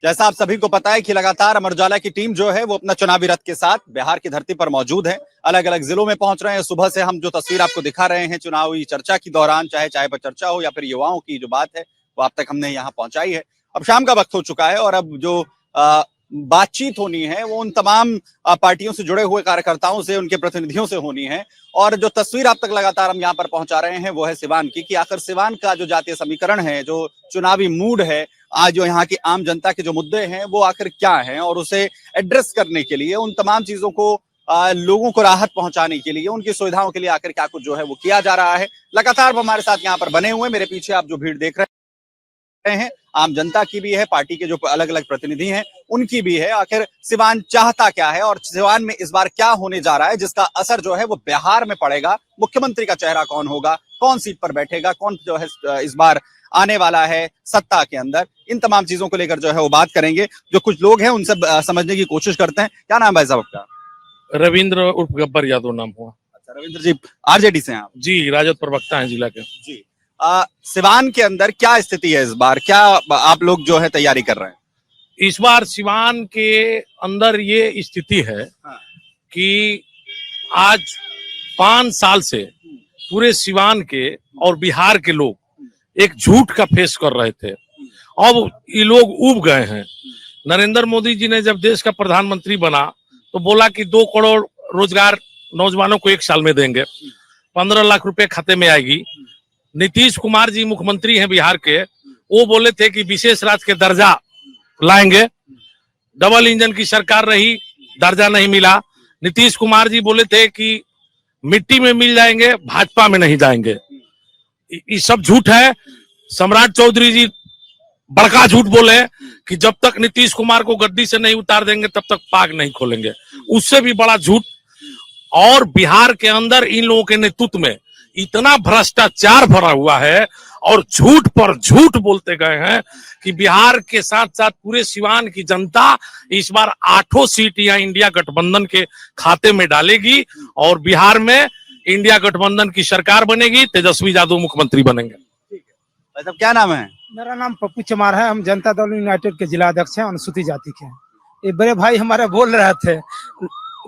जैसा आप सभी को पता है कि लगातार अमर उजाला की टीम जो है वो अपना चुनावी रथ के साथ बिहार की धरती पर मौजूद है। अलग अलग जिलों में पहुंच रहे हैं। सुबह से हम जो तस्वीर आपको दिखा रहे हैं चुनावी चर्चा के दौरान, चाहे चाय पर चर्चा हो या फिर युवाओं की जो बात है वो आप तक हमने यहाँ पहुंचाई है। अब शाम का वक्त हो चुका है और अब जो बातचीत होनी है वो उन तमाम पार्टियों से जुड़े हुए कार्यकर्ताओं से, उनके प्रतिनिधियों से होनी है। और जो तस्वीर आप तक लगातार हम यहाँ पर पहुंचा रहे हैं वो है सिवान की, कि आखिर सिवान का जो जातीय समीकरण है, जो चुनावी मूड है, आज जो यहाँ की आम जनता के जो मुद्दे हैं वो आखिर क्या हैं, और उसे एड्रेस करने के लिए, उन तमाम चीजों को लोगों को राहत पहुंचाने के लिए, उनकी सुविधाओं के लिए आखिर क्या कुछ जो है वो किया जा रहा है। लगातार वो हमारे साथ यहाँ पर बने हुए। मेरे पीछे आप जो भीड़ देख रहे हैं आम जनता की भी है, पार्टी के जो अलग अलग प्रतिनिधि हैं उनकी भी है। आखिर सिवान चाहता क्या है और सिवान में इस बार क्या होने जा रहा है जिसका असर जो है वो बिहार में पड़ेगा। मुख्यमंत्री का चेहरा कौन होगा, कौन सीट पर बैठेगा, कौन जो है इस बार आने वाला है सत्ता के अंदर, इन तमाम चीजों को लेकर जो है वो बात करेंगे। जो कुछ लोग हैं उनसे समझने की कोशिश करते हैं। क्या नाम है भाई साहब आपका? रविंद्र उर्फ गब्बर यादव नाम हुआ। अच्छा रविंद्र जी, आरजेडी से हैं आप? जी, राजद प्रवक्ता हैं जिला के। जी। सिवान के अंदर क्या स्थिति है इस बार, क्या आप लोग जो है तैयारी कर रहे हैं? इस बार सिवान के अंदर ये स्थिति है कि आज 5 साल से पूरे सिवान के और बिहार के लोग एक झूठ का फेस कर रहे थे। अब ये लोग उब गए हैं। नरेंद्र मोदी जी ने जब देश का प्रधानमंत्री बना तो बोला कि 2 करोड़ रोजगार नौजवानों को 1 साल में देंगे, 15 लाख रुपए खाते में आएगी। नीतीश कुमार जी मुख्यमंत्री हैं बिहार के, वो बोले थे कि विशेष राज्य के दर्जा लाएंगे। डबल इंजन की सरकार रही, दर्जा नहीं मिला। नीतीश कुमार जी बोले थे कि मिट्टी में मिल जाएंगे, भाजपा में नहीं जाएंगे। ये सब झूठ है। सम्राट चौधरी जी बड़का झूठ बोले कि जब तक नीतीश कुमार को गद्दी से नहीं उतार देंगे तब तक पाक नहीं खोलेंगे, उससे भी बड़ा झूठ। और बिहार के अंदर इन लोगों के नेतृत्व में इतना भ्रष्टाचार भरा हुआ है और झूठ पर झूठ बोलते गए हैं कि बिहार के साथ साथ पूरे सिवान की जनता इस बार 8 सीट या इंडिया गठबंधन के खाते में डालेगी और बिहार में इंडिया गठबंधन की सरकार बनेगी, तेजस्वी यादव मुख्यमंत्री बनेंगे। भाई साहब क्या नाम है? मेरा नाम पप्पू चमार है। हम जनता दल यूनाइटेड के जिला अध्यक्ष हैं, अनुसूचित जाति के। ये बड़े भाई हमारे बोल रहे थे,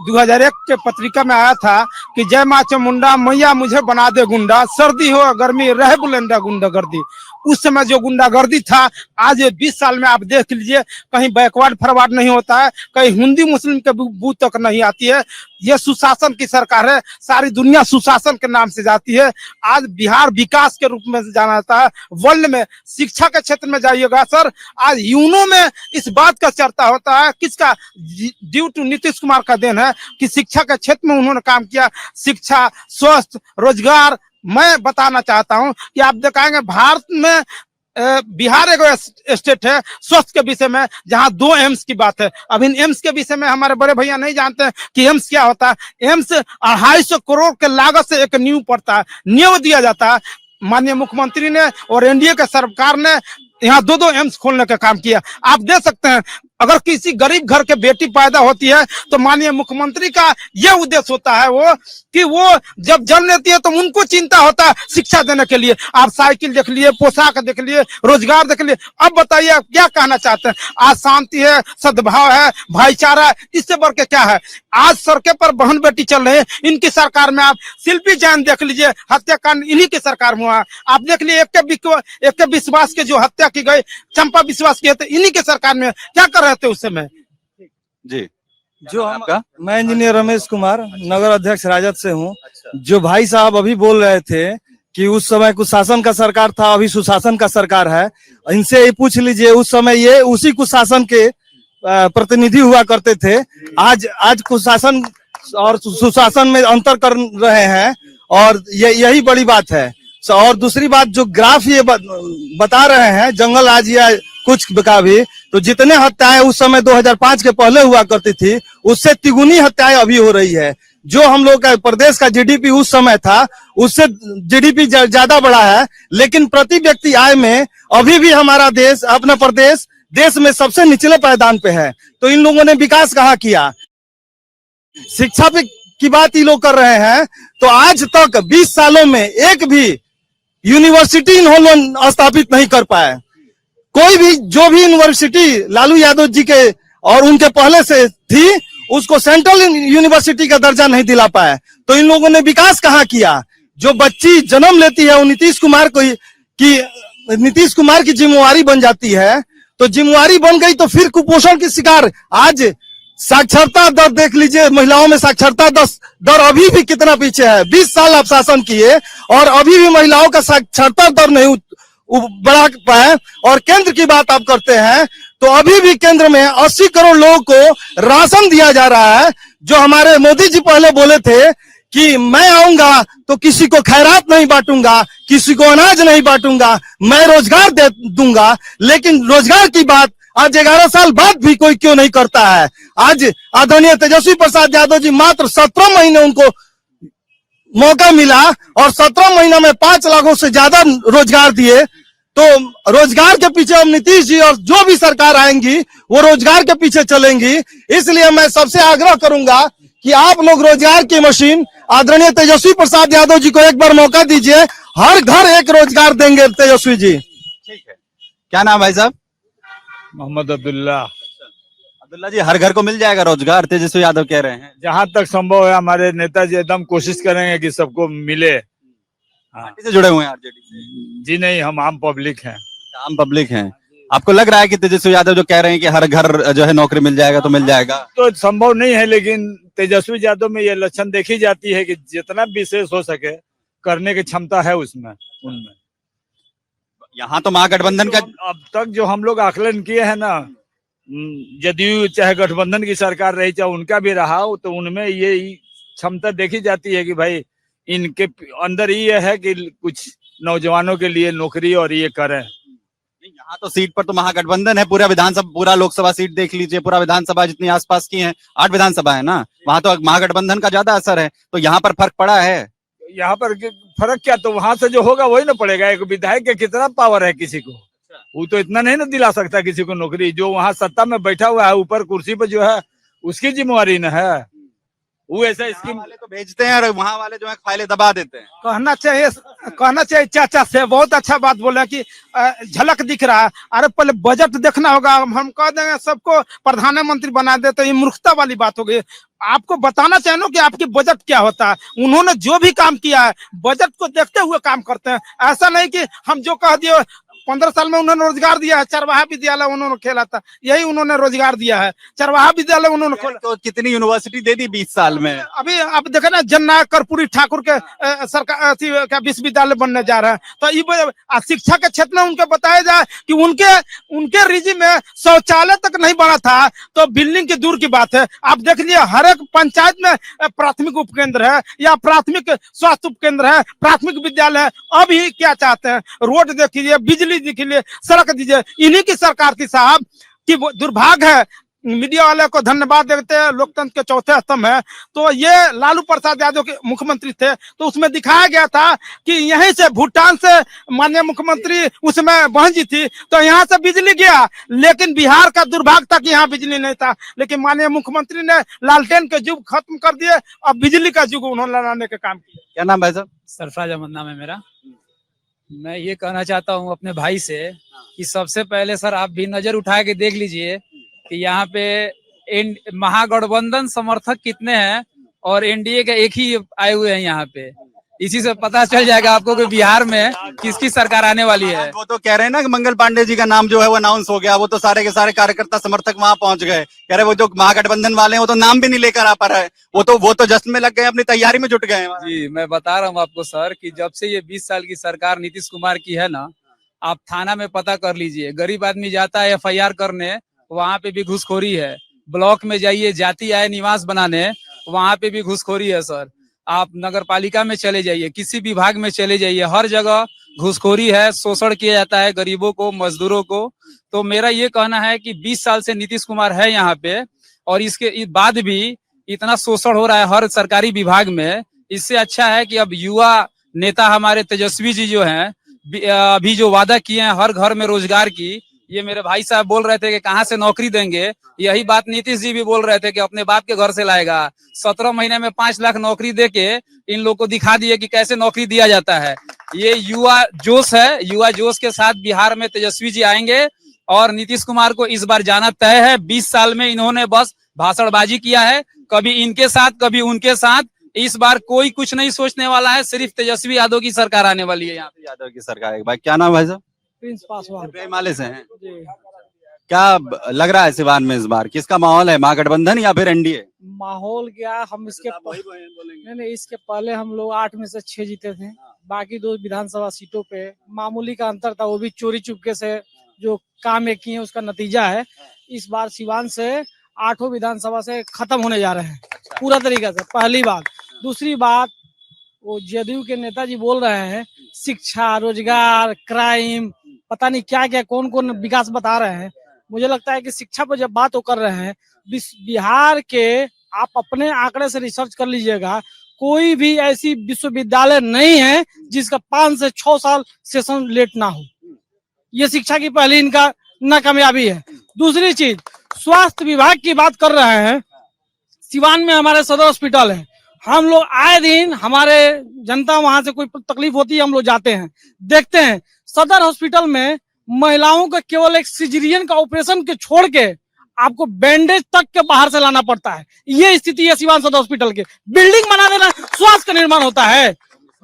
2001 के पत्रिका में आया था कि जय माँ चामुंडा मैया मुझे बना दे गुंडा, सर्दी हो गर्मी रहे बुलंदा गुंडागर्दी। उस समय जो गुंडागर्दी था आज 20 साल में आप देख लीजिए, कहीं बैकवर्ड फॉरवर्ड नहीं होता है, कहीं हिंदी मुस्लिम के बूथ तक नहीं आती है। ये सुशासन की सरकार है, सारी दुनिया सुशासन के नाम से जाती है। आज बिहार विकास के रूप में जाना जाता है। वर्ल्ड में शिक्षा के क्षेत्र में जाइएगा सर, आज यूनो में इस बात का चर्चा होता है, किसका? ड्यू टू नीतीश कुमार का देन है कि शिक्षा के क्षेत्र में उन्होंने काम किया। शिक्षा, स्वास्थ्य, रोजगार। मैं बताना चाहता हूं कि आप दिखाएंगे भारत में बिहार एक स्टेट है स्वास्थ्य के विषय में जहां 2 एम्स की बात है। अब इन एम्स के विषय में हमारे बड़े भैया नहीं जानते हैं कि एम्स क्या होता है। एम्स 250 करोड़ के लागत से एक नींव पड़ता है, नींव दिया जाता है। माननीय मुख्यमंत्री ने और एनडीए के सरकार ने यहाँ 2 एम्स खोलने का काम किया। आप देख सकते हैं, अगर किसी गरीब घर के बेटी पैदा होती है तो माननीय मुख्यमंत्री का यह उद्देश्य होता है वो जब जन्म लेती है तो उनको चिंता होता है शिक्षा देने के लिए। आप साइकिल देख लिए, पोशाक देख लिए, रोजगार देख लिए। अब बताइए आप क्या कहना चाहते हैं? आज शांति है, सद्भाव है, भाईचारा है, इससे बढ़ के क्या है? आज सड़कें पर बहन बेटी चल रहे हैं इनकी सरकार में। आप शिल्पी जैन देख लीजिए, हत्याकांड इन्हीं की सरकार में हुआ। आप देख लिए एक के विश्वास के जो हत्या की गई, चंपा विश्वास की हत्या इन्हीं के सरकार में। क्या कर रहे थे उस समय? जी जो मैं इंजीनियर रमेश कुमार नगर अध्यक्ष राजद से हूँ। जो भाई साहब अभी बोल रहे थे कि उस समय कुशासन का सरकार था, अभी सुशासन का सरकार है, इनसे ये पूछ लीजिए उस समय ये उसी कुशासन के प्रतिनिधि हुआ करते थे। आज कुशासन और सुशासन में अंतर कर रहे हैं और यही बड़ी बात है। और दूसरी बात, जो ग्राफ ये बता रहे हैं जंगल आज या कुछ का भी, तो जितने हत्याएं उस समय 2005 के पहले हुआ करती थी उससे तिगुनी हत्याएं अभी हो रही है। जो हम लोग का प्रदेश का जीडीपी उस समय था उससे जीडीपी ज्यादा बढ़ा है, लेकिन प्रति व्यक्ति आय में अभी भी हमारा देश, अपना प्रदेश देश में सबसे निचले पायदान पे है। तो इन लोगों ने विकास कहाँ किया? शिक्षा पे की बात ये लोग कर रहे हैं, तो आज तक 20 सालों में एक भी यूनिवर्सिटी इन लोग स्थापित नहीं कर पाए। कोई भी जो भी यूनिवर्सिटी लालू यादव जी के और उनके पहले से थी उसको सेंट्रल यूनिवर्सिटी का दर्जा नहीं दिला पाया। तो इन लोगों ने विकास कहाँ किया? जो बच्ची जन्म लेती है वो नीतीश कुमार की जिम्मेवारी बन जाती है। तो जिम्मेवारी बन गई तो फिर कुपोषण की शिकार। आज साक्षरता दर देख लीजिए, महिलाओं में साक्षरता दर अभी भी कितना पीछे है। 20 साल आप शासन किए और अभी भी महिलाओं का साक्षरता दर नहीं बढ़ा पाए। और केंद्र की बात आप करते हैं तो अभी भी केंद्र में 80 करोड़ लोगों को राशन दिया जा रहा है। जो हमारे मोदी जी पहले बोले थे कि मैं आऊंगा तो किसी को खैरात नहीं बांटूंगा, किसी को अनाज नहीं बांटूंगा, मैं रोजगार दे दूंगा। लेकिन रोजगार की बात आज 11 साल बाद भी कोई क्यों नहीं करता है? आज आदरणीय तेजस्वी प्रसाद यादव जी मात्र 17 महीने उनको मौका मिला और 17 महीना में 5 लाखों से ज्यादा रोजगार दिए। तो रोजगार के पीछे अब नीतीश जी और जो भी सरकार आएंगी वो रोजगार के पीछे चलेंगी। इसलिए मैं सबसे आग्रह करूंगा कि आप लोग रोजगार की मशीन आदरणीय तेजस्वी प्रसाद यादव जी को एक बार मौका दीजिए। हर घर एक रोजगार देंगे तेजस्वी जी। ठीक है, क्या नाम भाई साहब? मोहम्मद अब्दुल्ला। अब्दुल्ला जी, हर घर को मिल जाएगा रोजगार, तेजस्वी यादव कह रहे हैं। जहां तक संभव है हमारे नेताजी एकदम कोशिश करेंगे कि सबको मिले। हाँ। पार्टी से जुड़े हुए हैं आरजेडी से? जी नहीं, हम आम पब्लिक हैं। आम पब्लिक हैं। आपको लग रहा है कि तेजस्वी यादव जो कह रहे हैं कि हर घर जो है नौकरी मिल जाएगा तो मिल जाएगा? तो संभव नहीं है, लेकिन तेजस्वी यादव में ये लक्षण देखी जाती है कि जितना विशेष हो सके करने की क्षमता है उसमें उनमें। यहाँ तो महागठबंधन का अब तक जो हम लोग आकलन किए हैं ना, जदयू चाहे गठबंधन की सरकार रही चाहे उनका भी रहा हो, तो उनमें ये क्षमता देखी जाती है कि भाई इनके अंदर ये है कि कुछ नौजवानों के लिए नौकरी और ये करें। यहाँ तो सीट पर तो महागठबंधन है। पूरा विधानसभा, पूरा लोकसभा सीट देख लीजिए, पूरा विधानसभा जितनी आसपास की है, 8 विधानसभा है ना, वहाँ तो महागठबंधन का ज्यादा असर है। तो यहाँ पर फर्क पड़ा है? यहाँ पर फर्क क्या, तो वहां से जो होगा वही ना पड़ेगा। एक विधायक के कितना पावर है किसी को, वो तो इतना नहीं ना दिला सकता किसी को नौकरी। जो वहाँ सत्ता में बैठा हुआ है ऊपर कुर्सी पर जो है उसकी जिम्मेवारी न है। वो ऐसा स्कीम वाले तो भेजते हैं और वहाँ वाले जो है फाइलें दबा देते हैं। कहना चाहिए चाचा से। बहुत अच्छा बात बोला कि झलक दिख रहा है। अरे पहले बजट देखना होगा। हम कह देंगे सबको प्रधानमंत्री बना दे तो ये मूर्खता वाली बात हो गई। आपको बताना चाहिए ना कि आपकी बजट क्या होता है। उन्होंने जो भी काम किया है बजट को देखते हुए काम करते हैं। ऐसा नहीं कि हम जो कह दिए 15 साल में उन्होंने रोजगार दिया है। चरवाहा विद्यालय उन्होंने खेला था, यही उन्होंने रोजगार दिया है। चरवाहा विद्यालय उन्होंने खोला। तो कितनी यूनिवर्सिटी दे दी 20 साल में? अभी आप देखे ना, जननायक कर्पूरी ठाकुर के सरकार का विश्वविद्यालय बनने जा रहा है। तो ये शिक्षा के क्षेत्र में उनके बताया जाए कि उनके रिजी में शौचालय तक नहीं बना था, तो बिल्डिंग की दूर की बात है। आप देख लीजिए हर एक पंचायत में प्राथमिक उपकेंद्र है या प्राथमिक स्वास्थ्य उपकेंद्र है, प्राथमिक विद्यालय है। अभी क्या चाहते हैं? रोड देख लीजिए, बिजली देख लीजिए, सड़क दीजिए। इन्हीं की सरकार थी साहब। कि दुर्भाग्य है, मीडिया वाले को धन्यवाद देते हैं, लोकतंत्र के चौथे स्तंभ है। तो ये लालू प्रसाद यादव के मुख्यमंत्री थे, तो उसमें दिखाया गया था कि यहीं से भूटान से माननीय मुख्यमंत्री उसमें बहन थी, तो यहाँ से बिजली गया। लेकिन बिहार का दुर्भाग्य था कि यहाँ बिजली नहीं था। लेकिन माननीय मुख्यमंत्री ने लालटेन के युग खत्म कर दिए, अब बिजली का युग उन्होंने लाने का काम किया। क्या नाम भाई साहब? सरफराज अहमद नाम है मेरा। मैं ये कहना चाहता हूँ अपने भाई से कि सबसे पहले सर आप भी नजर उठा के देख लीजिए कि यहाँ पे महागठबंधन समर्थक कितने हैं और एनडीए के एक ही आए हुए हैं यहाँ पे। इसी से पता चल जाएगा आपको कि बिहार में किसकी सरकार आने वाली है। वो तो कह रहे हैं ना कि मंगल पांडे जी का नाम जो है वो अनाउंस हो गया। वो तो सारे के सारे कार्यकर्ता समर्थक वहां पहुंच गए। कह रहे वो जो महागठबंधन वाले हैं वो तो नाम भी नहीं लेकर आ पा रहे हैं। वो तो जश्न में लग गए, अपनी तैयारी में जुट गए हैं। जी मैं बता रहा हूँ आपको सर कि जब से ये 20 साल की सरकार नीतीश कुमार की है ना, आप थाना में पता कर लीजिए। गरीब आदमी जाता है FIR करने, वहाँ पे भी घूसखोरी है। ब्लॉक में जाइए जाति आय निवास बनाने, वहाँ पे भी घूसखोरी है सर। आप नगर पालिका में चले जाइए, किसी विभाग में चले जाइए, हर जगह घूसखोरी है, शोषण किया जाता है गरीबों को, मजदूरों को। तो मेरा ये कहना है कि 20 साल से नीतीश कुमार है यहाँ पे और इसके बाद भी इतना शोषण हो रहा है हर सरकारी विभाग में। इससे अच्छा है कि अब युवा नेता हमारे तेजस्वी जी जो हैं, अभी जो वादा किए हैं हर घर में रोजगार की, ये मेरे भाई साहब बोल रहे थे कि कहाँ से नौकरी देंगे। यही बात नीतीश जी भी बोल रहे थे कि अपने बाप के घर से लाएगा। 17 महीने में 5 लाख नौकरी देके इन लोग को दिखा दिए कि कैसे नौकरी दिया जाता है। ये युवा जोश है, युवा जोश के साथ बिहार में तेजस्वी जी आएंगे और नीतीश कुमार को इस बार जाना तय है। 20 साल में इन्होंने बस भाषणबाजी किया है, कभी इनके साथ कभी उनके साथ। इस बार कोई कुछ नहीं सोचने वाला है, सिर्फ तेजस्वी यादव की सरकार आने वाली है यहाँ पे। यादव की सरकार है। भाई क्या नाम है भाई साहब? प्रिंस पासवान सीपीआई माले से हैं। क्या लग रहा है सिवान में इस बार किसका माहौल है, महागठबंधन या फिर एनडीए? माहौल क्या, हम इसके नहीं, इसके पहले हम लोग 8 में से 6 जीते थे। बाकी 2 विधानसभा सीटों पे मामूली का अंतर था, वो भी चोरी चुपके से जो काम किए हैं उसका नतीजा है। इस बार सिवान से 8 विधानसभा से खत्म होने जा रहे हैं पूरा तरीके से, पहली बात। दूसरी बात, वो जदयू के नेताजी बोल रहे हैं शिक्षा, रोजगार, क्राइम, पता नहीं क्या क्या कौन कौन विकास बता रहे हैं। मुझे लगता है कि शिक्षा पर जब बात वो कर रहे हैं, बिहार के आप अपने आंकड़े से रिसर्च कर लीजिएगा, कोई भी ऐसी विश्वविद्यालय नहीं है जिसका 5 से 6 साल सेशन लेट ना हो। ये शिक्षा की पहली इनका नाकामयाबी है। दूसरी चीज, स्वास्थ्य विभाग की बात कर रहे हैं। सिवान में हमारे सदर हॉस्पिटल है, हम लोग आए दिन, हमारे जनता वहां से कोई तकलीफ होती है हम लोग जाते हैं, देखते हैं सदर हॉस्पिटल में महिलाओं का केवल एक सिजेरियन का ऑपरेशन के छोड़ के आपको बैंडेज तक के बाहर से लाना पड़ता है। ये स्थिति है सिवान सदर हॉस्पिटल की। बिल्डिंग बना देना, स्वास्थ्य का निर्माण होता है।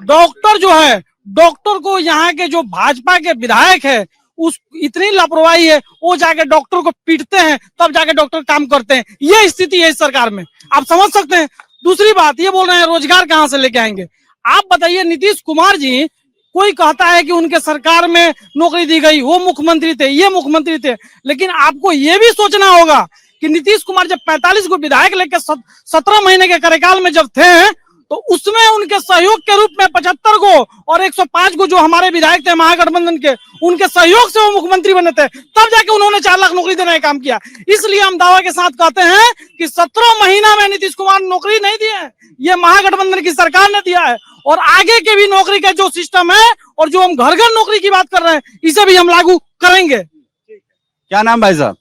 डॉक्टर जो है, डॉक्टर को यहाँ के जो भाजपा के विधायक है उस इतनी लापरवाही है, वो जाके डॉक्टर को पीटते हैं तब जाके डॉक्टर काम करते हैं। ये स्थिति है इस सरकार में, आप समझ सकते हैं। दूसरी बात, ये बोल रहे हैं रोजगार कहाँ से लेके आएंगे। आप बताइए, नीतीश कुमार जी, कोई कहता है कि उनके सरकार में नौकरी दी गई, वो मुख्यमंत्री थे, ये मुख्यमंत्री थे, लेकिन आपको ये भी सोचना होगा कि नीतीश कुमार जब 45 को विधायक लेकर 17 महीने के कार्यकाल में जब थे, तो उसमें उनके सहयोग के रूप में 75 को और 105 को जो हमारे विधायक थे महागठबंधन के, उनके सहयोग से वो मुख्यमंत्री बने थे, तब जाके उन्होंने 4 लाख नौकरी देने का काम किया। इसलिए हम दावा के साथ कहते हैं कि 17 महीना में नीतीश कुमार नौकरी नहीं दिए हैं, ये महागठबंधन की सरकार ने दिया है। और आगे के भी नौकरी का जो सिस्टम है और जो हम घर घर नौकरी की बात कर रहे हैं, इसे भी हम लागू करेंगे। क्या नाम भाई साहब?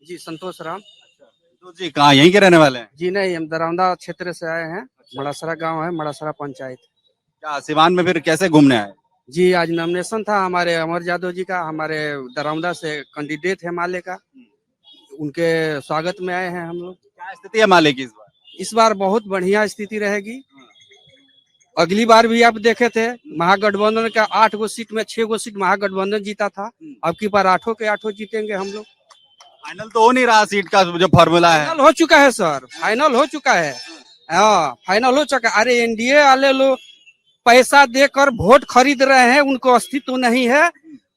जी संतोष राम। तो जी कहाँ, यहीं के रहने वाले हैं? जी नहीं, हम दरौंदा क्षेत्र से आए हैं। मड़ासरा गांव है, मड़ासरा पंचायत। क्या सिवान में फिर कैसे घूमने आए? जी आज नॉमिनेशन था हमारे अमर यादव जी का, हमारे दरौंदा से कैंडिडेट है माले का, उनके स्वागत में आए हैं हम लोग। क्या स्थिति है माले की इस बार? इस बार बहुत बढ़िया स्थिति रहेगी। अगली बार भी आप देखे थे महागठबंधन का 8 गो सीट में 6 गो सीट महागठबंधन जीता था, अब की बार 8 के 8 जीतेंगे हम लोग। फाइनल तो हो नहीं रहा सीट का जो फॉर्मूला है? फाइनल हो चुका है सर, फाइनल हो चुका है। हाँ फाइनल हो चुका। अरे एनडीए वाले लोग पैसा देकर वोट खरीद रहे हैं, उनको अस्तित्व नहीं है।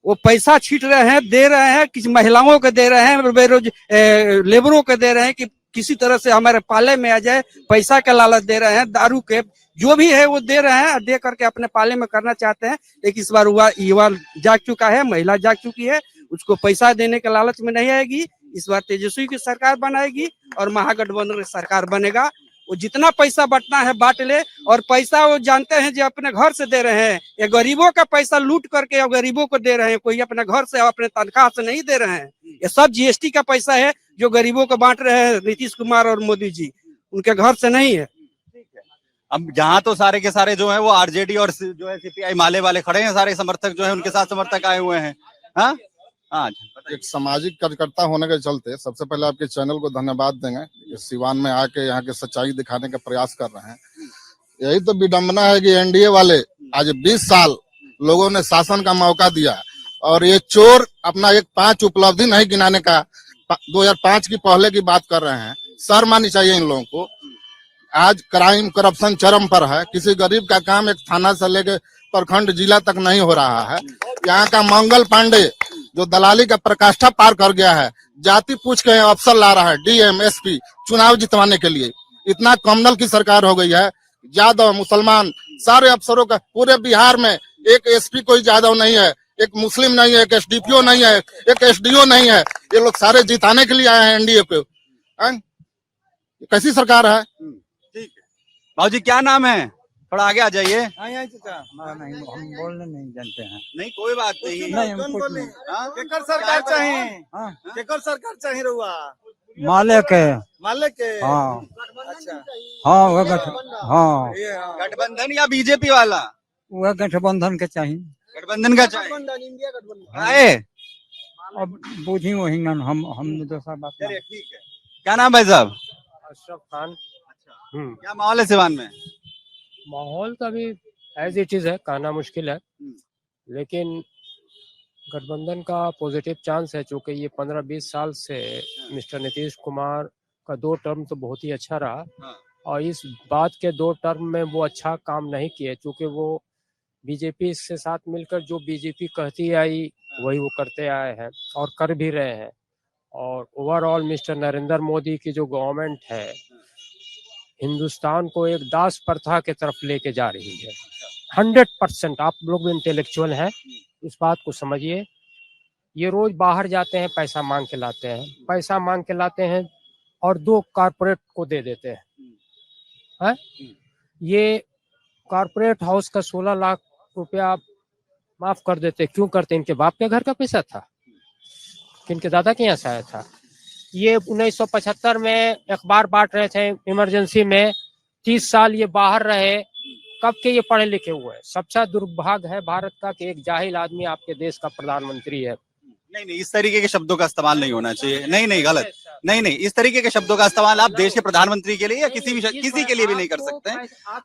वो पैसा छीट रहे हैं, दे रहे हैं, किसी महिलाओं को दे रहे हैं, लेबरों को दे रहे हैं कि किसी तरह से हमारे पाले में आ जाए, पैसा का लालच दे रहे हैं। दारू के जो भी है वो दे रहे हैं, दे करके अपने पाले में करना चाहते हैं। लेकिन इस बार युवा जाग चुका है, महिला जाग चुकी है, उसको पैसा देने के लालच में नहीं आएगी। इस बार तेजस्वी की सरकार बनाएगी और महागठबंधन की सरकार बनेगा। वो जितना पैसा बांटना है बांट ले, और पैसा वो जानते हैं जो अपने घर से दे रहे हैं। ये गरीबों का पैसा लूट करके और गरीबों को दे रहे हैं, कोई अपने घर से अपने तनख्वाह से नहीं दे रहे हैं। ये सब जीएसटी का पैसा है जो गरीबों को बांट रहे हैं नीतीश कुमार और मोदी जी, उनके घर से नहीं है। अब यहाँ तो सारे के सारे जो है वो आरजेडी और जो है सीपीआई माले वाले खड़े हैं, सारे समर्थक जो है उनके साथ समर्थक आए हुए हैं। हाँ हाँ, एक सामाजिक कार्यकर्ता होने के चलते सबसे पहले आपके चैनल को धन्यवाद देंगे। सिवान में आके यहाँ के सच्चाई दिखाने का प्रयास कर रहे हैं। यही तो विडंबना है कि एनडीए वाले आज 20 साल लोगों ने शासन का मौका दिया और ये चोर अपना एक 5 उपलब्धि नहीं गिनाने का 2005 की पहले की बात कर रहे हैं। शर्म आनी चाहिए इन लोगों को। आज क्राइम करप्शन चरम पर है। किसी गरीब का काम एक थाना से लेके प्रखंड जिला तक नहीं हो रहा है। यहाँ का मंगल पांडे जो दलाली का प्रकाष्ठा पार कर गया है, जाति पूछ के अफसर ला रहा है, डीएम एसपी चुनाव जितवाने के लिए। इतना कमनल की सरकार हो गई है। यादव मुसलमान सारे अफसरों का, पूरे बिहार में एक एसपी कोई यादव नहीं है, एक मुस्लिम नहीं है, एक एसडीपीओ नहीं है, एक एसडीओ नहीं है। ये लोग सारे जिताने के लिए आए हैं एनडीए पे। कैसी सरकार है? ठीक है भाजी, क्या नाम है? थोड़ा आगे आ जाइए। नहीं, हम बोलने नहीं जानते हैं। नहीं कोई बात नहीं। केकर सरकार चाहिए? केकर सरकार चाहिए रहुआ? माले के हाँ अच्छा हाँ हाँ गठबंधन या बीजेपी वाला? वह गठबंधन के चाहिए। गठबंधन का चाहिए। इंडिया गठबंधन। आए अब बुझी वही ना हम दूसरा बात चलिए ठीक है। क्या नाम भाई साहब? अशरफ खान। क्या माहौल है सिवान में? माहौल तो अभी एज इट इज है, कहना मुश्किल है, लेकिन गठबंधन का पॉजिटिव चांस है, क्योंकि ये 15-20 साल से मिस्टर नीतीश कुमार का 2 टर्म तो बहुत ही अच्छा रहा, और इस बात के 2 टर्म में वो अच्छा काम नहीं किए, क्योंकि वो बीजेपी से साथ मिलकर जो बीजेपी कहती आई वही वो करते आए हैं और कर भी रहे हैं। और ओवरऑल मिस्टर नरेंद्र मोदी की जो गवर्नमेंट है, हिंदुस्तान को एक दास प्रथा की तरफ लेके जा रही है। 100%। आप लोग भी इंटेलेक्चुअल हैं, इस बात को समझिए। ये रोज बाहर जाते हैं, पैसा मांग के लाते हैं, पैसा मांग के लाते हैं और 2 कारपोरेट को दे देते हैं। ये कारपोरेट हाउस का 16 लाख रुपया माफ कर देते। क्यों करते? इनके बाप के घर का पैसा था, इनके दादा के यहाँ से आया था। ये 1975 में अखबार बांट रहे थे इमरजेंसी में, 30 साल ये बाहर रहे, कब के ये पढ़े लिखे हुए हैं। सबसे दुर्भाग्य है भारत का कि एक जाहिल आदमी आपके देश का प्रधानमंत्री है। नहीं, इस तरीके के शब्दों का इस्तेमाल नहीं होना चाहिए। नहीं, गलत। नहीं, इस तरीके के शब्दों का इस्तेमाल आप देश के प्रधानमंत्री के लिए या किसी के लिए भी नहीं कर सकते।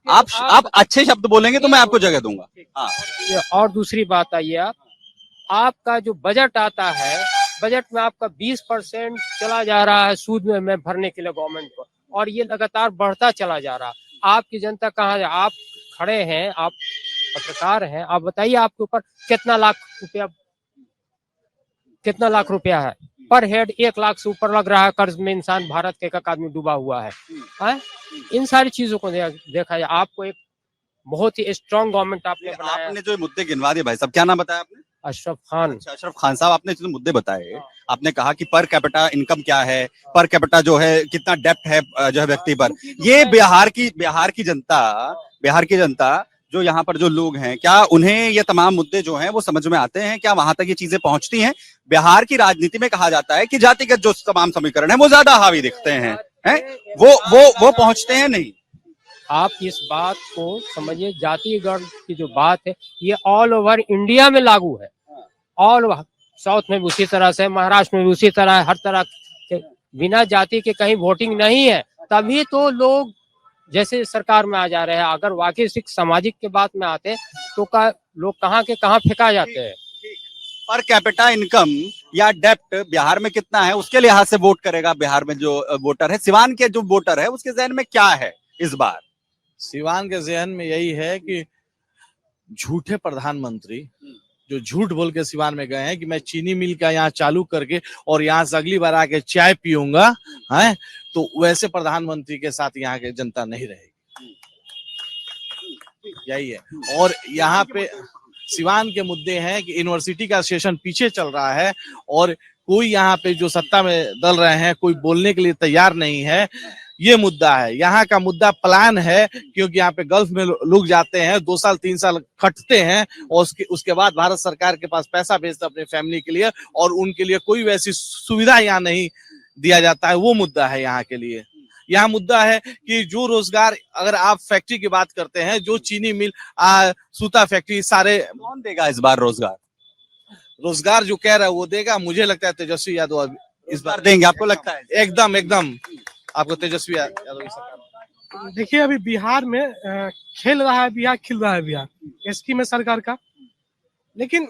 आप अच्छे शब्द बोलेंगे तो मैं आपको जगह दूंगा। हाँ। और दूसरी बात आइए, आपका जो बजट आता है, बजट में आपका 20% चला जा रहा है सूद में भरने के लिए गवर्नमेंट को, और ये लगातार बढ़ता चला जा रहा है। आपकी जनता कहाँ है? आप खड़े हैं, आप पत्रकार हैं, आप बताइए आपके ऊपर कितना लाख रुपया है पर हेड? 1 लाख से ऊपर लग रहा है कर्ज में इंसान, भारत के एक आदमी डूबा हुआ है। इन सारी चीजों को देखा जाए, आपको एक बहुत ही स्ट्रॉन्ग गवर्नमेंट आपने जो मुद्दे गिनवा दिए भाई साहब, क्या नाम बताया आपने? अशरफ खान। अच्छा, अशरफ खान साहब, आपने जो मुद्दे बताए, आपने कहा कि पर कैपिटा इनकम क्या है, पर कैपिटा जो है कितना डेप्ट है जो है व्यक्ति पर। ये बिहार की जनता जो यहाँ पर जो लोग हैं, क्या उन्हें ये तमाम मुद्दे जो हैं वो समझ में आते हैं? क्या वहां तक ये चीजें पहुंचती हैं? बिहार की राजनीति में कहा जाता है कि जातिगत जो तमाम समीकरण है वो ज्यादा हावी दिखते हैं, वो पहुंचते हैं नहीं। आप इस बात को समझिए, जातिगत की जो बात है ये ऑल ओवर इंडिया में लागू है। ऑल ओवर साउथ में भी उसी तरह से, महाराष्ट्र में भी उसी तरह है। हर तरह के बिना जाति के कहीं वोटिंग नहीं है, तभी तो लोग जैसे सरकार में आ जा रहे हैं। अगर वाकई सामाजिक के बात में आते तो लोग कहाँ के कहाँ फेंका जाते हैं। पर कैपिटा इनकम या डेप्ट बिहार में कितना है उसके लिहाज से वोट करेगा बिहार में जो वोटर है। सिवान के जो वोटर है उसके जहन में क्या है इस बार? सिवान के जहन में यही है कि झूठे प्रधानमंत्री जो झूठ बोल के सिवान में गए हैं कि मैं चीनी मिल का यहाँ चालू करके और यहाँ से अगली बार आके चाय पीऊंगा, है तो वैसे प्रधानमंत्री के साथ यहाँ की जनता नहीं रहेगी। यही है। और यहाँ पे सिवान के मुद्दे हैं कि यूनिवर्सिटी का सेशन पीछे चल रहा है और कोई यहाँ पे जो सत्ता में दल रहे हैं कोई बोलने के लिए तैयार नहीं है। ये मुद्दा है। यहाँ का मुद्दा प्लान है, क्योंकि यहाँ पे गल्फ में लोग जाते हैं, 2 साल 3 साल खटते हैं और उसके बाद भारत सरकार के पास पैसा भेजते अपने फैमिली के लिए, और उनके लिए कोई वैसी सुविधा यहाँ नहीं दिया जाता है। वो मुद्दा है यहाँ के लिए। यहाँ मुद्दा है कि जो रोजगार, अगर आप फैक्ट्री की बात करते हैं, जो चीनी मिल, सूता फैक्ट्री, सारे कौन देगा इस बार रोजगार? रोजगार जो कह रहा है वो देगा। मुझे लगता है तेजस्वी यादव इस बार देंगे। आपको लगता है? एकदम आपको तेजस्वी यादव की सरकार। देखिए, अभी बिहार में खेल रहा है बिहार, खिल रहा है बिहार, स्कीम है सरकार का, लेकिन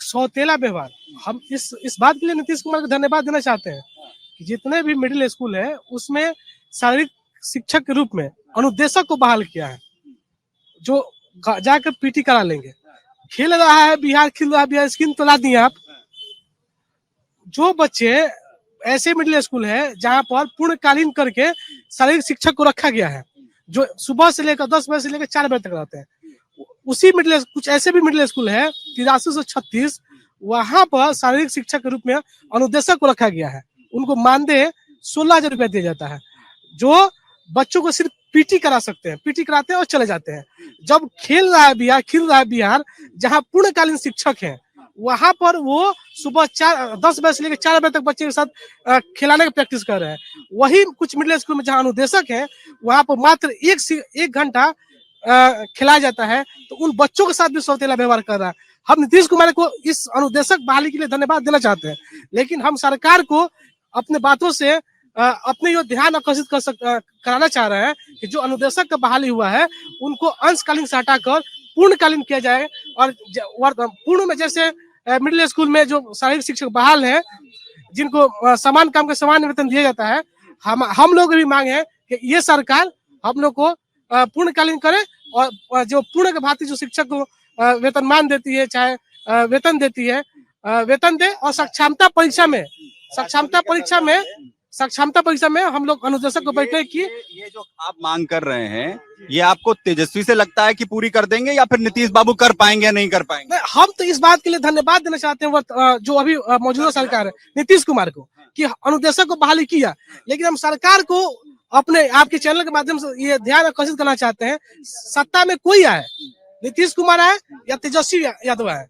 सौतेला व्यवहार। हम इस बात के लिए नीतीश कुमार को धन्यवाद देना चाहते हैं कि जितने भी मिडिल स्कूल है उसमें शारीरिक शिक्षक के रूप में अनुदेशक को बहाल किया है, जो जाकर पीटी करा लेंगे। खेल रहा है बिहार, खिल रहा है बिहार, स्कीम तो ला दिए आप। जो बच्चे ऐसे मिडिल स्कूल है जहां पर पूर्णकालीन करके शारीरिक शिक्षक को रखा गया है, जो सुबह से लेकर 10 बजे से लेकर 4 बजे तक रहते हैं, उसी कुछ ऐसे भी मिडिल स्कूल है 83 से 36, वहां पर शारीरिक शिक्षक के रूप में अनुदेशक को रखा गया है। उनको मानदेय 16,000 रुपया दिया जाता है, जो बच्चों को सिर्फ पीटी करा सकते हैं, पीटी कराते हैं और चले जाते हैं। जब खेल रहा है बिहार, खिल रहा है बिहार, जहाँ पूर्णकालीन शिक्षक है, वहां पर वो सुबह 10 बजे से लेकर 4 बजे तक बच्चे के साथ खिलाने की प्रैक्टिस कर रहे हैं। वही कुछ मिडिल स्कूल में जहाँ अनुदेशक है, वहां पर मात्र 1 घंटा खिलाया जाता है, तो उन बच्चों के साथ भी सौतेला व्यवहार कर रहा है। हम नीतीश कुमार को इस अनुदेशक बहाली के लिए धन्यवाद देना चाहते हैं, लेकिन हम सरकार को अपने बातों से अपने यो ध्यान आकर्षित कराना चाह रहे हैं कि जो अनुदेशक का बहाली हुआ है उनको अंशकालीन से हटाकर पूर्णकालीन किया जाए। और पूर्ण में जैसे मिडिल स्कूल में जो शारीरिक शिक्षक बहाल है, जिनको समान काम का समान वेतन दिया जाता है, हम लोग भी मांग है कि ये सरकार हम लोग को पूर्णकालीन करे और जो पूर्ण के भांति जो शिक्षक को वेतनमान देती है, चाहे वेतन देती है, वेतन दे। और सक्षमता परीक्षा में हम लोग अनुदेशक को बैठने की ये जो आप मांग कर रहे हैं, ये आपको तेजस्वी से लगता है कि पूरी कर देंगे या फिर नीतीश बाबू कर पाएंगे या नहीं कर पाएंगे? हम तो इस बात के लिए धन्यवाद देना चाहते हैं जो अभी मौजूदा सरकार है नीतीश कुमार को, कि अनुदेशक को बहाली किया। लेकिन हम सरकार को अपने आपके चैनल के माध्यम से ये ध्यान आकर्षित करना चाहते हैं, सत्ता में कोई आए, नीतीश कुमार आए या तेजस्वी यादव आए,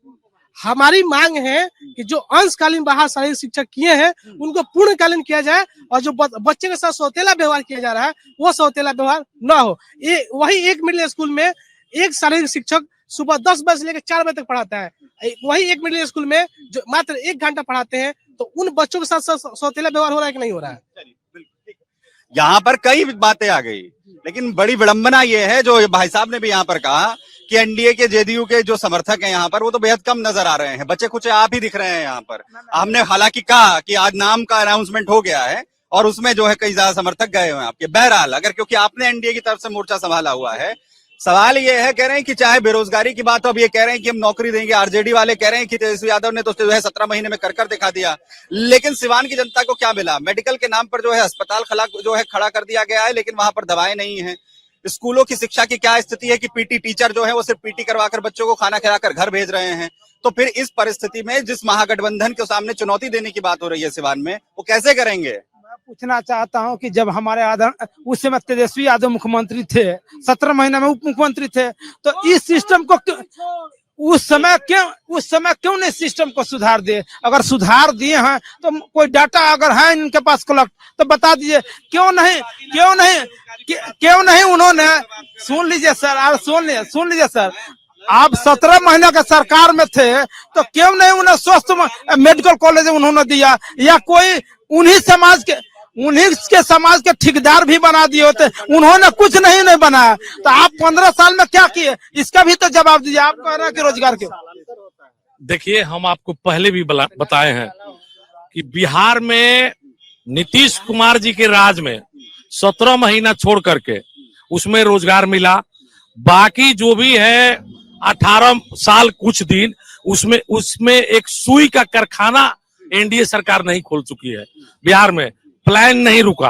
हमारी मांग है कि जो अंशकालीन बहाल शारीरिक शिक्षक किए हैं उनको पूर्णकालीन किया जाए, और जो बच्चे के साथ सौतेला व्यवहार किया जा रहा है वो सौतेला व्यवहार न हो। ये वही एक मिडिल स्कूल में एक शारीरिक शिक्षक सुबह 10 बजे से लेकर 4 बजे तक पढ़ाता है, वही एक मिडिल स्कूल में जो मात्र 1 घंटा पढ़ाते हैं, तो उन बच्चों के साथ सौतेला व्यवहार हो रहा है कि नहीं हो रहा है? यहाँ पर कई बातें आ गई, लेकिन बड़ी विडंबना ये है जो भाई साहब ने भी यहाँ पर कहा कि एनडीए के जेडीयू के जो समर्थक हैं यहाँ पर वो तो बेहद कम नजर आ रहे हैं, बच्चे कुछ आप ही दिख रहे हैं यहाँ पर। हमने हालांकि कहा कि आज नाम का अनाउंसमेंट हो गया है और उसमें जो है कई ज्यादा समर्थक गए हुए हैं आपके। बहरहाल अगर क्योंकि आपने एनडीए की तरफ से मोर्चा संभाला हुआ है, सवाल ये है, कह रहे हैं कि चाहे बेरोजगारी की बात हो, अब ये कह रहे हैं कि हम नौकरी देंगे, आरजेडी वाले कह रहे हैं कि तेजस्वी यादव ने तो जो है 17 महीने में कर दिखा दिया, लेकिन सिवान की जनता को क्या मिला? मेडिकल के नाम पर जो है अस्पताल खड़ा कर दिया गया है, लेकिन वहां पर दवाएं नहीं है। स्कूलों की शिक्षा की क्या स्थिति है कि पीटी टीचर जो है वो सिर्फ पीटी करवाकर बच्चों को खाना खिलाकर घर भेज रहे हैं। तो फिर इस परिस्थिति में जिस महागठबंधन के सामने चुनौती देने की बात हो रही है सिवान में, वो कैसे करेंगे? मैं पूछना चाहता हूं कि जब हमारे उस समय तेजस्वी यादव मुख्यमंत्री थे, 17 महीने में उप मुख्यमंत्री थे, तो इस सिस्टम को उस समय क्यों नहीं सिस्टम को सुधार दिए? अगर सुधार दिए हैं तो कोई डाटा अगर है इनके पास कलेक्ट तो बता दीजिए, क्यों नहीं उन्होंने? सुन लीजिए सर, सुन लीजिए सर, आप 17 महीने के सरकार में थे तो क्यों नहीं उन्हें स्वस्थ मेडिकल कॉलेज उन्होंने दिया, या कोई उन्हीं के समाज के ठेकेदार भी बना दिए होते, उन्होंने कुछ नहीं बनाया। तो आप 15 साल में क्या किए, इसका भी तो जवाब दीजिए। आप कह रहे हैं कि रोजगार क्यों? देखिए, हम आपको पहले भी बताए हैं कि बिहार में नीतीश कुमार जी के राज में 17 महीना छोड़ करके उसमें रोजगार मिला, बाकी जो भी है 18 साल कुछ दिन उसमें एक सुई का कारखाना एनडीए सरकार नहीं खोल चुकी है। बिहार में प्लान नहीं रुका।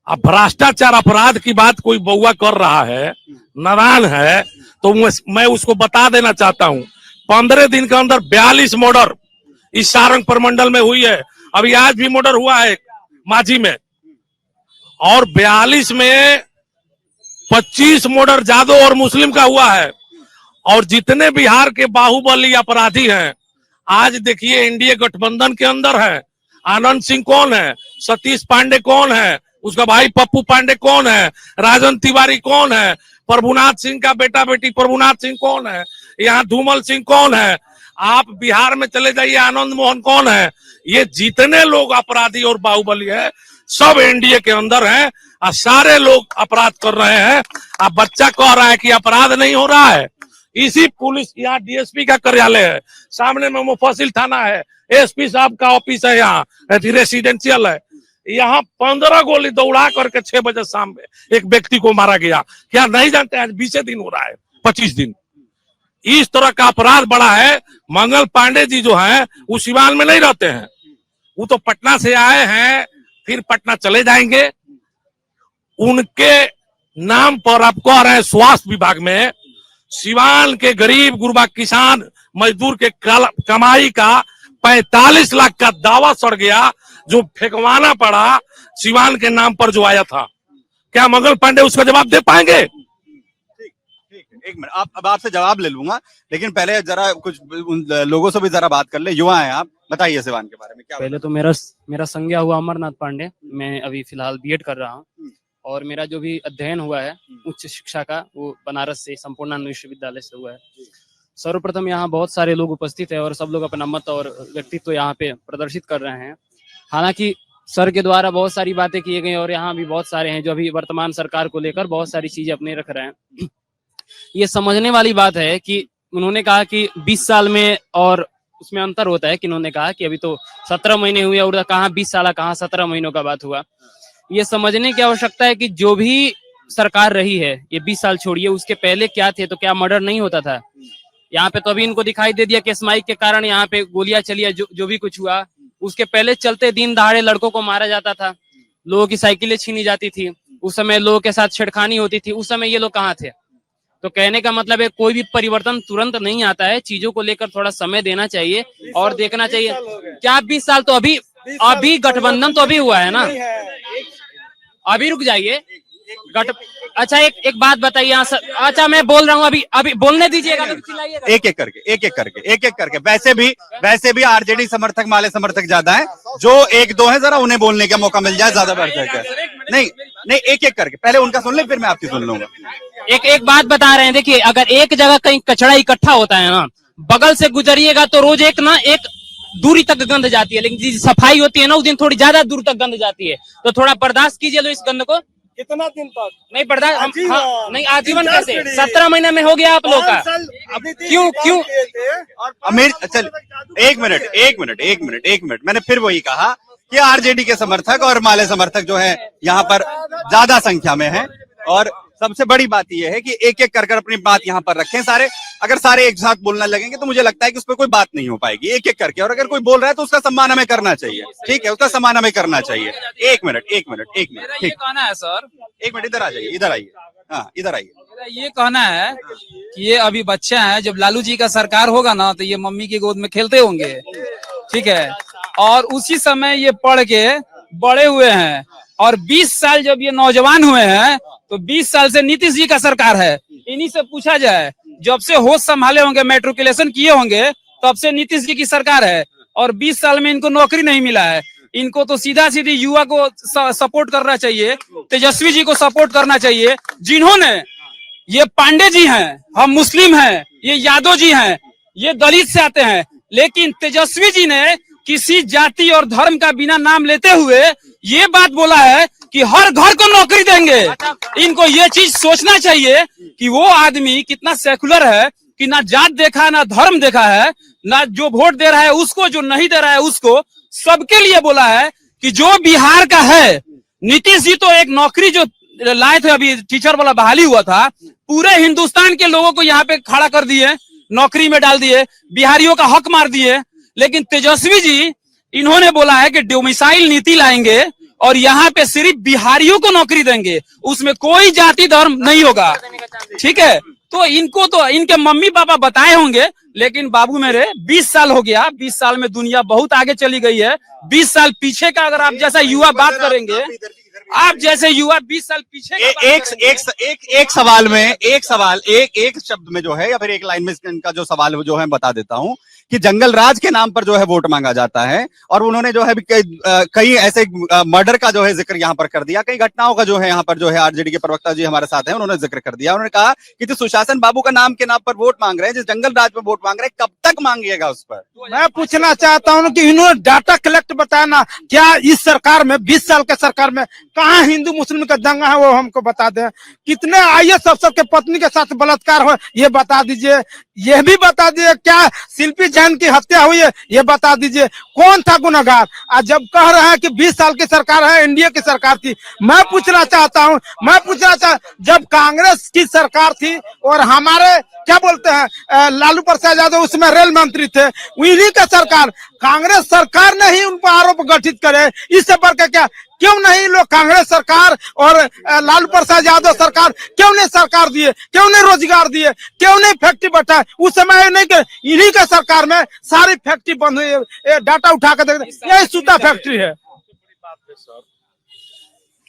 अब भ्रष्टाचार अपराध की बात कोई बउआ कर रहा है, नादान है, तो मैं उसको बता देना चाहता हूं, 15 दिन के अंदर 42 मर्डर इस सारंग प्रमंडल में हुई है। अभी आज भी मर्डर हुआ है माझी में, और 42 में 25 मर्डर जादव और मुस्लिम का हुआ है। और जितने बिहार के बाहुबली अपराधी हैं, आज देखिए एनडीए गठबंधन के अंदर है। आनंद सिंह कौन है, सतीश पांडे कौन है, उसका भाई पप्पू पांडे कौन है, राजन तिवारी कौन है, प्रभुनाथ सिंह का बेटा बेटी प्रभुनाथ सिंह कौन है, यहाँ धूमल सिंह कौन है, आप बिहार में चले जाइए आनंद मोहन कौन है। ये जितने लोग अपराधी और बाहुबली है सब एनडीए के अंदर हैं, और सारे लोग अपराध कर रहे हैं। अब बच्चा कह रहा है कि अपराध नहीं हो रहा है। इसी पुलिस, यहाँ डीएसपी का कार्यालय है, सामने में मुफस्सिल थाना है, एसपी साहब का ऑफिस है, यहाँ रेसिडेंशियल है। यहाँ 15 गोली दौड़ा करके 6 बजे शाम में एक व्यक्ति को मारा गया। क्या नहीं जानते? आज 20 दिन हो रहा है, 25 दिन। इस तरह का अपराध बढ़ा है। मंगल पांडे जी जो हैं वो सिवान में नहीं रहते हैं, वो तो पटना से आए हैं, फिर पटना चले जाएंगे। उनके नाम पर आप कह रहे हैं स्वास्थ्य विभाग में सिवान के गरीब गुरबा किसान मजदूर के कमाई का 45 लाख का दावा सड़ गया, जो फेंकवाना पड़ा सिवान के नाम पर जो आया था। क्या मंगल पांडे उसका जवाब दे पाएंगे? एक मिनट, अब आपसे जवाब ले लूंगा, लेकिन पहले जरा कुछ उन लोगों से भी जरा बात कर ले। युवा हैं आप, बताइए सिवान के बारे में क्या? पहले तो मेरा संज्ञा हुआ अमरनाथ पांडे। मैं अभी फिलहाल बीएड कर रहा हूँ, और मेरा जो भी अध्ययन हुआ है उच्च शिक्षा का वो बनारस से संपूर्णानंद विश्वविद्यालय से हुआ है। सर्वप्रथम यहाँ बहुत सारे लोग उपस्थित है और सब लोग अपना मत और व्यक्तित्व यहाँ पे प्रदर्शित कर रहे हैं। हालांकि सर के द्वारा बहुत सारी बातें की गई और यहाँ भी बहुत सारे हैं जो अभी वर्तमान सरकार को लेकर बहुत सारी चीजें अपने रख रहे हैं। ये समझने वाली बात है कि उन्होंने कहा कि 20 साल में और उसमें अंतर होता है कि उन्होंने कहा कि अभी तो 17 महीने हुए और कहाँ 20 साल कहाँ 17 महीनों का बात हुआ। ये समझने की आवश्यकता है कि जो भी सरकार रही है, ये 20 साल छोड़िए, उसके पहले क्या थे, तो क्या मर्डर नहीं होता था यहाँ पे? तो अभी इनको दिखाई दे दिया कि स्माइक के कारण यहाँ पे गोलियां चली है, जो भी कुछ हुआ। उसके पहले चलते दिन दहाड़े लड़कों को मारा जाता था, लोगों की साइकिलें छीनी जाती थी, उस समय लोगों के साथ छेड़खानी होती थी, उस समय ये लोग कहाँ थे? तो कहने का मतलब है कोई भी परिवर्तन तुरंत नहीं आता है, चीजों को लेकर थोड़ा समय देना चाहिए और देखना चाहिए। क्या 20 साल तो अभी गठबंधन तो अभी हुआ है ना, अभी रुक जाइए। अच्छा एक बात बताइए यहाँ सर। अच्छा मैं बोल रहा हूँ, अभी बोलने दीजिएगा। एक एक करके वैसे भी आरजेडी समर्थक माले समर्थक ज्यादा हैं, जो 1-2 हैं, जरा उन्हें बोलने का मौका मिल जाए, ज्यादा बेहतर है। नहीं एक करके पहले उनका सुन ले, फिर मैं आपकी सुन लूंगा। एक बात बता रहे हैं, देखिए अगर एक जगह कहीं कचरा इकट्ठा होता है ना, बगल से गुजरिएगा तो रोज एक दूरी तक गंध जाती है, लेकिन जिस सफाई होती है ना उस दिन थोड़ी ज्यादा दूर तक गंध जाती है। तो थोड़ा बर्दाश्त कीजिए लो इस गंध को। कितना दिन तक नहीं बर्दाश्त? नहीं आजीवन कैसे? 17 महीने में हो गया आप लोग का। क्यों अमीर चल एक मिनट मैंने फिर वही कहा कि आरजेडी के समर्थक और माले समर्थक जो है यहाँ पर ज्यादा संख्या में है, और सबसे बड़ी बात यह है कि एक एक कर अपनी बात यहाँ पर रखें सारे। अगर सारे एक साथ बोलने लगेंगे तो मुझे लगता है कि उस पर कोई बात नहीं हो पाएगी, एक एक करके। और अगर कोई बोल रहा है तो उसका सम्मान हमें करना चाहिए, ठीक है, उसका सम्मान हमें करना चाहिए। एक मिनट ये कहना है सर, एक मिनट इधर आइए, इधर आइए। ये कहना है कि ये अभी बच्चे हैं, जब लालू जी का सरकार होगा ना तो ये मम्मी की गोद में खेलते होंगे, ठीक है, और उसी समय ये पढ़ के बड़े हुए हैं। और 20 साल जब ये नौजवान हुए हैं तो 20 साल से नीतीश जी का सरकार है। इन्हीं से पूछा जाए, जब से होश संभाले होंगे, मेट्रिकुलेशन किए होंगे, तब से नीतीश जी की सरकार है और 20 साल में इनको नौकरी नहीं मिला है। इनको तो सीधा सीधी युवा को सपोर्ट करना चाहिए, तेजस्वी जी को सपोर्ट करना चाहिए, जिन्होंने, ये पांडे जी हैं, हम मुस्लिम हैं, ये यादव जी हैं, ये दलित से आते हैं, लेकिन तेजस्वी जी ने किसी जाति और धर्म का बिना नाम लेते हुए ये बात बोला है कि हर घर को नौकरी देंगे। इनको ये चीज सोचना चाहिए कि वो आदमी कितना सेकुलर है कि ना जात देखा है, ना धर्म देखा है, ना जो वोट दे रहा है उसको, जो नहीं दे रहा है उसको, सबके लिए बोला है कि जो बिहार का है। नीतीश जी तो एक नौकरी जो लाए थे, अभी टीचर वाला बहाली हुआ था, पूरे हिंदुस्तान के लोगों को यहाँ पे खड़ा कर दिए, नौकरी में डाल दिए, बिहारियों का हक मार दिए। लेकिन तेजस्वी जी, इन्होंने बोला है कि डोमिसाइल नीति लाएंगे और यहाँ पे सिर्फ बिहारियों को नौकरी देंगे, उसमें कोई जाति धर्म नहीं होगा, ठीक है। तो इनको तो इनके मम्मी पापा बताए होंगे, लेकिन बाबू मेरे 20 साल हो गया, 20 साल में दुनिया बहुत आगे चली गई है। 20 साल पीछे का अगर आप जैसा युवा बात करेंगे, आप जैसे युवा 20 साल पीछे एक सवाल में, एक शब्द में जो है, या फिर एक लाइन में इनका जो सवाल जो है बता देता हूं कि जंगल राज के नाम पर जो है वोट मांगा जाता है, और उन्होंने जो है कई ऐसे मर्डर का जो है जिक्र यहाँ पर कर दिया, कई घटनाओं का जो है यहाँ पर जो है आरजेडी के प्रवक्ता जी हमारे साथ हैं, उन्होंने जिक्र कर दिया। उन्होंने कहा कि जो सुशासन बाबू का नाम के नाम पर वोट मांग रहे हैं, जिस जंगल राज पर वोट मांग रहे हैं, कब तक मांगिएगा उस पर? मैं पूछना चाहता हूँ कि इन्होंने डाटा कलेक्ट बताना, क्या इस सरकार में, 20 साल के सरकार में कहाँ हिंदू मुस्लिम का दंगा है, वो हमको बता दें। कितने IAS अफसर के पत्नी के साथ बलात्कार हो, ये बता दीजिए। यह भी बता दीजिए क्या शिल्पी जैन की हत्या हुई है, ये बता दीजिए। कौन था गुनहगार? आज जब कह रहे हैं कि 20 साल की सरकार है, एनडीए की सरकार थी, मैं पूछना चाहता हूँ, जब कांग्रेस की सरकार थी और हमारे क्या बोलते हैं लालू प्रसाद यादव उसमें रेल मंत्री थे, उन्हीं का सरकार, कांग्रेस सरकार ने ही उन पर आरोप गठित करे। इससे बढ़ के क्या, क्यों नहीं लोग कांग्रेस सरकार और लालू प्रसाद यादव सरकार क्यों नहीं सरकार दिए, क्यों नहीं रोजगार दिए, क्यों नहीं फैक्ट्री बैठा? उस समय नहीं कि इन्हीं का सरकार में सारी फैक्ट्री बंद हुई, डाटा उठा कर देखते, यही सूता फैक्ट्री है।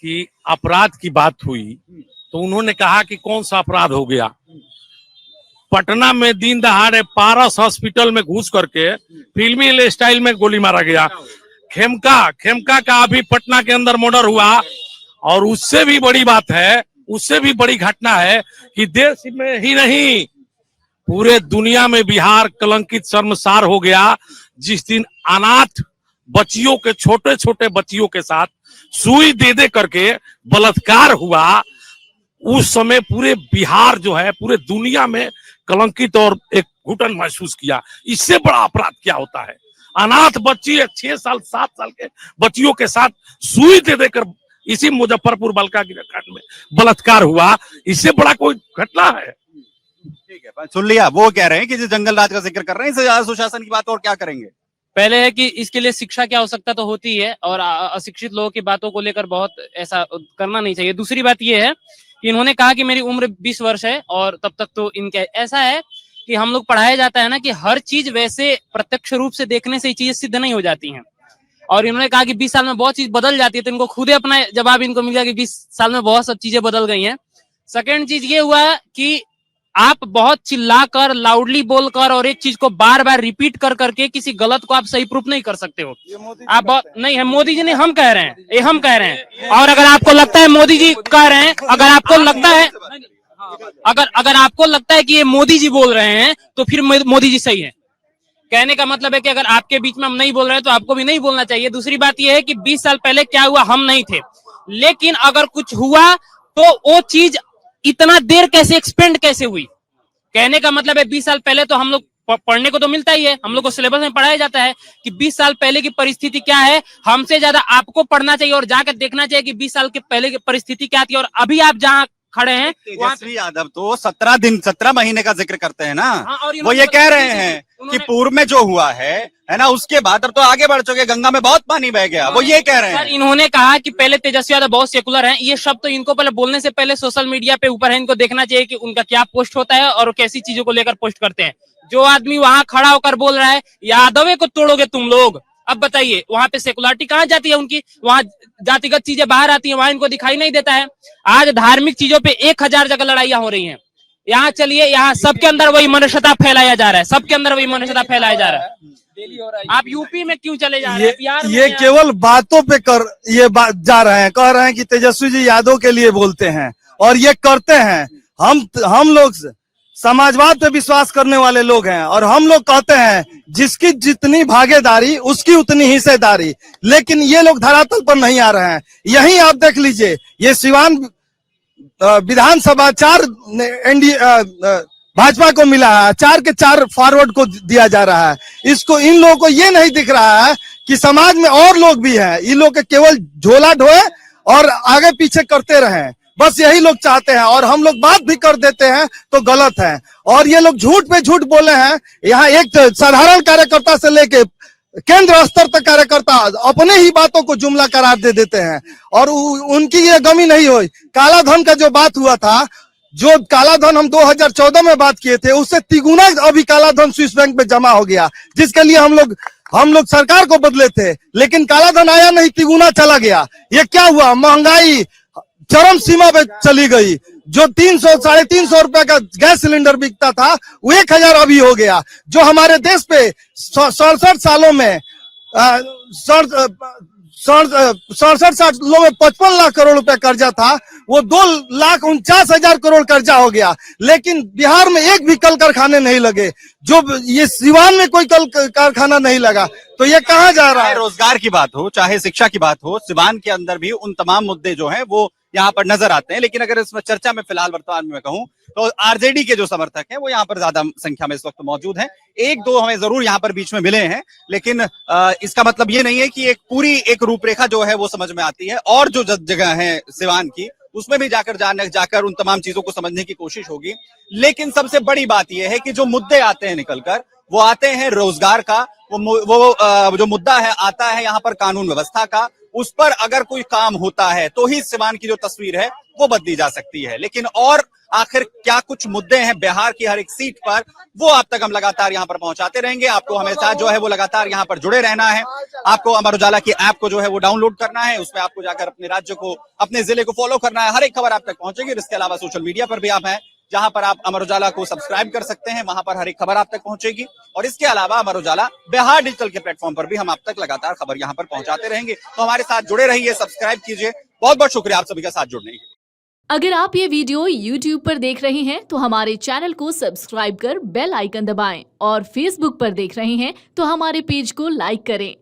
कि अपराध की बात हुई तो उन्होंने कहा कि कौन सा अपराध हो गया। पटना में दिन दहाड़े पारस हॉस्पिटल में घुस करके फिल्मी स्टाइल में गोली मारा गया। खेमका का अभी पटना के अंदर मर्डर हुआ, और उससे भी बड़ी बात है, उससे भी बड़ी घटना है कि देश में ही नहीं, पूरे दुनिया में बिहार कलंकित शर्मसार हो गया जिस दिन अनाथ बच्चियों के छोटे छोटे बच्चियों के साथ सुई दे दे करके बलात्कार हुआ। उस समय पूरे बिहार जो है पूरे दुनिया में कलंकित और एक घुटन महसूस किया। इससे बड़ा अपराध क्या होता है? अनाथ बच्ची 6 साल 7 साल के बच्चियों के साथ सुई दे देकर इसी मुजफ्फरपुर बलका कांड में बलात्कार हुआ। इससे बड़ा कोई घटना है? ठीक है, सुन लिया। वो कह रहे हैं कि जो जंगल राज का जिक्र कर रहे हैं, इससे ज्यादा सुशासन की बात और क्या करेंगे? पहले है कि इसके लिए शिक्षा की आवश्यकता तो होती है और अशिक्षित लोगों की बातों को लेकर बहुत ऐसा करना नहीं चाहिए। दूसरी बात यह है कि इन्होंने कहा कि मेरी उम्र 20 वर्ष है और तब तक तो इनके ऐसा है कि हम लोग पढ़ाया जाता है ना कि हर चीज वैसे प्रत्यक्ष रूप से देखने से ही चीजें सिद्ध नहीं हो जाती हैं। और इन्होंने कहा कि 20 साल में बहुत चीज बदल जाती है, तो इनको खुद अपना जवाब इनको मिल गया कि 20 साल में बहुत सब चीजें बदल गई हैं। सेकेंड चीज ये हुआ कि आप बहुत चिल्लाकर लाउडली बोलकर और एक चीज को बार बार रिपीट कर करके किसी गलत को आप सही प्रूफ नहीं कर सकते हो। आप बहुत नहीं है, मोदी जी ने, हम कह रहे हैं, ये हम कह रहे हैं। और अगर आपको लगता है मोदी जी कह रहे हैं, अगर आपको लगता है अगर आपको लगता है कि ये मोदी जी बोल रहे हैं तो फिर मोदी जी सही है। कहने का मतलब है कि अगर आपके बीच में हम नहीं बोल रहे हैं तो आपको भी नहीं बोलना चाहिए। दूसरी बात यह है कि 20 साल पहले क्या हुआ हम नहीं थे, लेकिन अगर कुछ हुआ तो वो चीज इतना देर कैसे एक्सपेंड कैसे हुई। कहने का मतलब है 20 साल पहले तो हम लोग पढ़ने को तो मिलता ही है, हम लोग को सिलेबस में पढ़ाया जाता है कि 20 साल पहले की परिस्थिति क्या है। हमसे ज्यादा आपको पढ़ना चाहिए और जाकर देखना चाहिए कि 20 साल के पहले की परिस्थिति क्या थी और अभी आप जहाँ खड़े हैं। तेजस्वी यादव तो 17 महीने का जिक्र करते हैं ना। और वो ये कह रहे हैं कि पूर्व में जो हुआ है ना, उसके बाद अब तो आगे बढ़ चुके, गंगा में बहुत पानी बह गया। वो ये कह रहे हैं। इन्होंने कहा कि पहले तेजस्वी यादव बहुत सेकुलर हैं। ये शब्द तो इनको पहले बोलने से पहले सोशल मीडिया पे ऊपर है, इनको देखना चाहिए कि उनका क्या पोस्ट होता है और कैसी चीजों को लेकर पोस्ट करते हैं। जो आदमी वहां खड़ा होकर बोल रहा है यादव को तोड़ोगे तुम लोग, अब बताइए वहां पे सेकुलरिटी कहाँ जाती है उनकी? वहां जातिगत चीजें बाहर आती हैं, वहां इनको दिखाई नहीं देता है। आज धार्मिक चीजों पे 1000 जगह लड़ाइयां हो रही हैं। यहाँ चलिए, यहाँ सबके अंदर वही मनुष्यता फैलाया जा रहा है, सबके अंदर वही मनुष्यता फैलाया जा रहा है। आप यूपी में क्यों चले जा रहे हैं? ये केवल बातों पे ये जा रहे हैं, कह रहे हैं कि तेजस्वी जी यादव के लिए बोलते हैं और ये करते हैं। हम लोग समाजवाद पे विश्वास करने वाले लोग हैं और हम लोग कहते हैं जिसकी जितनी भागीदारी उसकी उतनी हिस्सेदारी, लेकिन ये लोग धरातल पर नहीं आ रहे हैं। यही आप देख लीजिए, ये सिवान विधानसभा 4 एनडीए भाजपा को मिला है, 4 के 4 फॉरवर्ड को दिया जा रहा है। इसको इन लोगों को ये नहीं दिख रहा है कि समाज में और लोग भी हैं। इन लोग के केवल झोला ढोए और आगे पीछे करते रहें, बस यही लोग चाहते हैं। और हम लोग बात भी कर देते हैं तो गलत है और ये लोग झूठ पे झूठ बोले हैं। यहाँ एक साधारण कार्यकर्ता से लेके केंद्र स्तर तक कार्यकर्ता अपने ही बातों को जुमला करार दे देते हैं और उनकी ये गमी नहीं हुई। काला धन का जो बात हुआ था, जो काला धन हम 2014 में बात किए थे, उससे तिगुना अभी काला धन स्विस बैंक में जमा हो गया, जिसके लिए हम लोग सरकार को बदले थे, लेकिन काला धन आया नहीं, तिगुना चला गया। ये क्या हुआ? महंगाई चरम सीमा पे चली गई। जो 300-350 रुपए का गैस सिलेंडर बिकता था वो 1000 अभी हो गया। जो हमारे देश पे 67 सालों में 67 सालों में 55 लाख करोड़ रुपए कर्जा था, वो 2,49,000 करोड़ कर्जा हो गया। लेकिन बिहार में एक भी कल कारखाने नहीं लगे, जो ये सिवान में कोई कल कारखाना नहीं लगा, तो ये कहाँ जा रहा है? रोजगार की बात हो, चाहे शिक्षा की बात हो, सिवान के अंदर भी उन तमाम मुद्दे जो हैं वो यहाँ पर नजर आते हैं। लेकिन अगर इसमें चर्चा में फिलहाल वर्तमान में कहूँ तो आरजेडी के जो समर्थक हैं वो यहाँ पर ज्यादा संख्या में इस वक्त मौजूद हैं। 1-2 हमें जरूर यहाँ पर बीच में मिले हैं, लेकिन इसका मतलब ये नहीं है कि एक पूरी एक रूपरेखा जो है वो समझ में आती है। और जो जगह है सिवान की, उसमें भी जाकर उन तमाम चीजों को समझने की कोशिश होगी। लेकिन सबसे बड़ी बात यह है कि जो मुद्दे आते हैं निकलकर, वो आते हैं रोजगार का, वो जो मुद्दा है आता है यहाँ पर कानून व्यवस्था का। उस पर अगर कोई काम होता है तो ही सिवान की जो तस्वीर है वो बदली जा सकती है। लेकिन और आखिर क्या कुछ मुद्दे हैं बिहार की हर एक सीट पर, वो आप तक हम लगातार यहाँ पर पहुंचाते रहेंगे। आपको हमेशा जो है वो लगातार यहाँ पर जुड़े रहना है। आपको अमर उजाला की ऐप को जो है वो डाउनलोड करना है, उसमें आपको जाकर अपने राज्य को, अपने जिले को फॉलो करना है। हर एक खबर आप तक पहुंचेगी। इसके अलावा सोशल मीडिया पर भी आप हैं, जहां पर आप अमर उजाला को सब्सक्राइब कर सकते हैं, वहां पर हर एक खबर आप तक पहुंचेगी। और इसके अलावा अमर उजाला बिहार डिजिटल के प्लेटफॉर्म पर भी हम आप तक लगातार खबर यहां पर पहुंचाते रहेंगे। तो हमारे साथ जुड़े रहिए, सब्सक्राइब कीजिए। बहुत बहुत शुक्रिया आप सभी का साथ जुड़ने के लिए। अगर आप ये वीडियो YouTube पर देख रहे हैं तो हमारे चैनल को सब्सक्राइब कर बेल आइकन दबाएं और Facebook पर देख रहे हैं तो हमारे पेज को लाइक करें।